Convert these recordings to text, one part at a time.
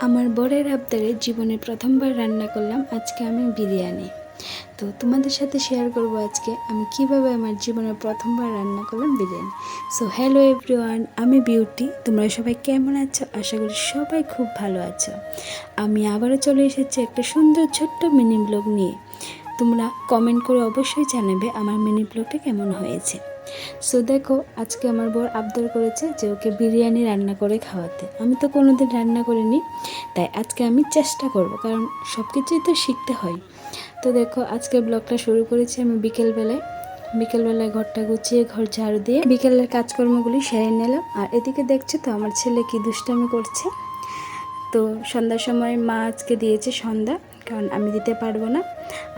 আমার বরের আবদারে জীবনে প্রথমবার রান্না করলাম আজকে আমি বিরিয়ানি। তো তোমাদের সাথে শেয়ার করব আজকে আমি কিভাবে আমার জীবনের প্রথমবার রান্না করলাম বিরিয়ানি। সো হ্যালো এভরিওয়ান, আমি বিউটি। তোমরা সবাই কেমন আছো? আশা করি সবাই খুব ভালো আছো। আমি আবারও চলে এসেছি একটা সুন্দর ছোট্ট মিনি ব্লগ নিয়ে। তোমরা কমেন্ট করে অবশ্যই জানাবে আমার মিনি ব্লগটা কেমন হয়েছে। সো দেখো, আজকে আমার বর আবদার করেছে যে ওকে বিরিয়ানি রান্না করে খাওয়াতে। আমি তো কোনোদিন রান্না করিনি, তাই আজকে আমি চেষ্টা করব, কারণ সব কিছুই তো শিখতে হয়। তো দেখো, আজকের ব্লগটা শুরু করেছি আমি বিকেলবেলায় ঘরটা গুছিয়ে ঘর ঝাড়ু দিয়ে বিকেলের কাজকর্মগুলি সেরে নিলাম। আর এদিকে দেখছো তো আমার ছেলে কি দুষ্টামি করছে। তো সন্ধ্যার সময় মা আজকে দিয়েছে সন্ধ্যা, কারণ আমি দিতে পারবো না।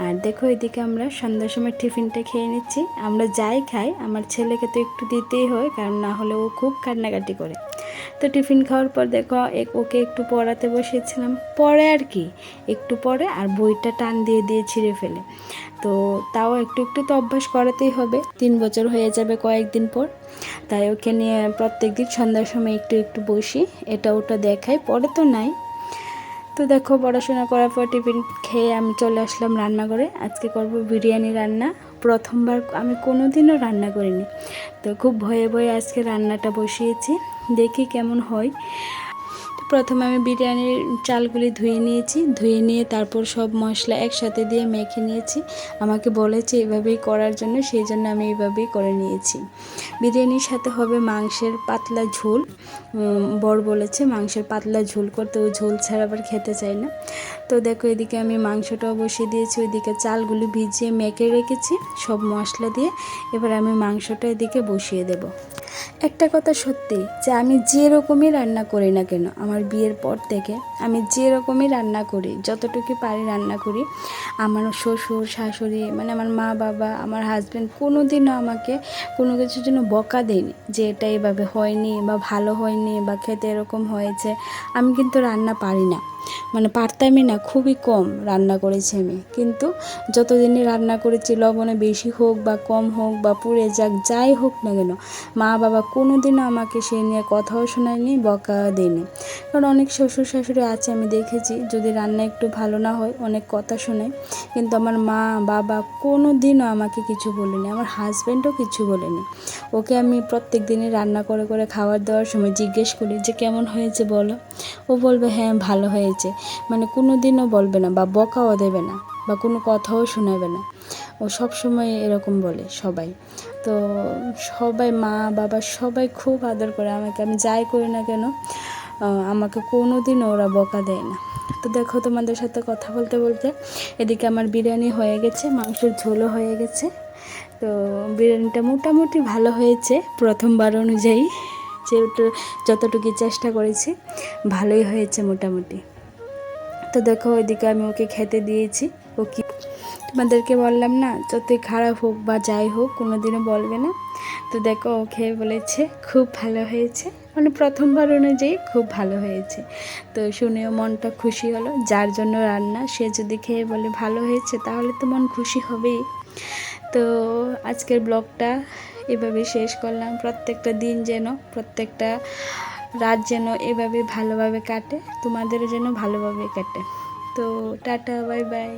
আর দেখো, এদিকে আমরা সন্ধ্যার সময় টিফিনটা খেয়ে নিচ্ছি। আমরা যাই খাই আমার ছেলেকে তো একটু দিতেই হয়, কারণ না হলে ও খুব কান্নাকাটি করে। তো টিফিন খাওয়ার পর দেখো ওকে একটু পড়াতে বসেছিলাম। পড়ে আর কি, একটু পড়ে আর বইটা টান দিয়ে ছিঁড়ে ফেলে। তো তাও একটু একটু তো অভ্যাস করাতেই হবে, 3 বছর হয়ে যাবে কয়েকদিন পর। তাই ওকে নিয়ে প্রত্যেক দিন সন্ধ্যার সময় একটু একটু বসি, এটা ওটা দেখাই, পড়ে তো নাই। তো দেখো, পড়াশোনা করার পর টিফিন খেয়ে আমি চলে আসলাম রান্নাঘরে। আজকে করব বিরিয়ানি রান্না। প্রথমবার, আমি কোনো দিনও রান্না করিনি, তো খুব ভয়ে ভয়ে আজকে রান্নাটা বসিয়েছি, দেখি কেমন হয়। প্রথমে আমি বিরিয়ানির চালগুলি ধুয়ে নিয়ে তারপর সব মশলা একসাথে দিয়ে মেখে নিয়েছি। আমাকে বলেছে এভাবেই করার জন্য, সেই জন্য আমি এইভাবেই করে নিয়েছি। বিরিয়ানির সাথে হবে মাংসের পাতলা ঝোল। বর বলেছে মাংসের পাতলা ঝোল করতে, ও ঝোল ছাড়া আবার খেতে চায় না। তো দেখো, এদিকে আমি মাংসটাও বসিয়ে দিয়েছি, ওইদিকে চালগুলি ভিজিয়ে মেখে রেখেছি সব মশলা দিয়ে। এবার আমি মাংসটা এদিকে বসিয়ে দেব। একটা কথা সত্যি, যে আমি যে রকমই রান্না করি না কেন, আমার বিয়ের পর থেকে আমি যে রকমই রান্না করি, যতটুকু পারি রান্না করি, আমার শ্বশুর শাশুড়ি মানে আমার মা বাবা আমার হাজব্যান্ড কোনো দিনও আমাকে কোনো কিছুর জন্য বকা দেয়নি যে এটা এভাবে হয়নি বা ভালো হয়নি বা খেতে এরকম হয়েছে। আমি কিন্তু রান্না পারি না, মানে পারতামই না, খুবই কম রান্না করেছি আমি। কিন্তু যতদিনই রান্না করেছি, লবণে বেশি হোক বা কম হোক বা পুড়ে যাক, যাই হোক না কেন, মা বাবা কোনো দিনও আমাকে সেই নিয়ে কথাও শোনায়নি, বকা দেয়নি। কারণ অনেক শ্বশুর শাশুড়ি আছে, আমি দেখেছি যদি রান্না একটু ভালো না হয় অনেক কথা শোনায়, কিন্তু আমার মা বাবা কোনো দিনও আমাকে কিছু বলেনি, আমার হাজব্যান্ডও কিছু বলেনি। ওকে আমি প্রত্যেক দিনই রান্না করে করে খাবার দেওয়ার সময় জিজ্ঞেস করি যে কেমন হয়েছে বলো, ও বলবে হ্যাঁ ভালো হয়েছে, মানে কোনো দিনও বলবে না বা বকাও দেবে না বা কোনো কথাও শোনাবে না। ও সব সময় এরকম বলে সবাই। তো সবাই, মা বাবা সবাই খুব আদর করে আমাকে, আমি যাই করি না কেন আমাকে কোনো দিন ওরা বকা দেয় না। তো দেখো, তোমাদের সাথে কথা বলতে বলতে এদিকে আমার বিরিয়ানি হয়ে গেছে, মাংসের ঝোলও হয়ে গেছে। তো বিরিয়ানিটা মোটামুটি ভালো হয়েছে প্রথমবার অনুযায়ী, যেহেতু যতটুকু চেষ্টা করেছি ভালোই হয়েছে মোটামুটি। তো দেখো, ওইদিকে আমি ওকে খেতে দিয়েছি। ও কি, তোমাদেরকে বললাম না, যতই খারাপ হোক বা যাই হোক কোনোদিনও বলবে না। তো দেখো, ও খেয়ে বলেছে খুব ভালো হয়েছে, মানে প্রথমবার অনুযায়ী খুব ভালো হয়েছে। তো শুনেও মনটা খুশি হলো, যার জন্য রান্না সে যদি খেয়ে বলে ভালো হয়েছে তাহলে তো মন খুশি হবেই। তো আজকের ব্লগটা এভাবে শেষ করলাম। প্রত্যেকটা দিন যেন, প্রত্যেকটা রাত যেন এভাবে ভালোভাবে কাটে, তোমাদেরও যেন ভালোভাবে কাটে। তো টাটা, বাই বাই।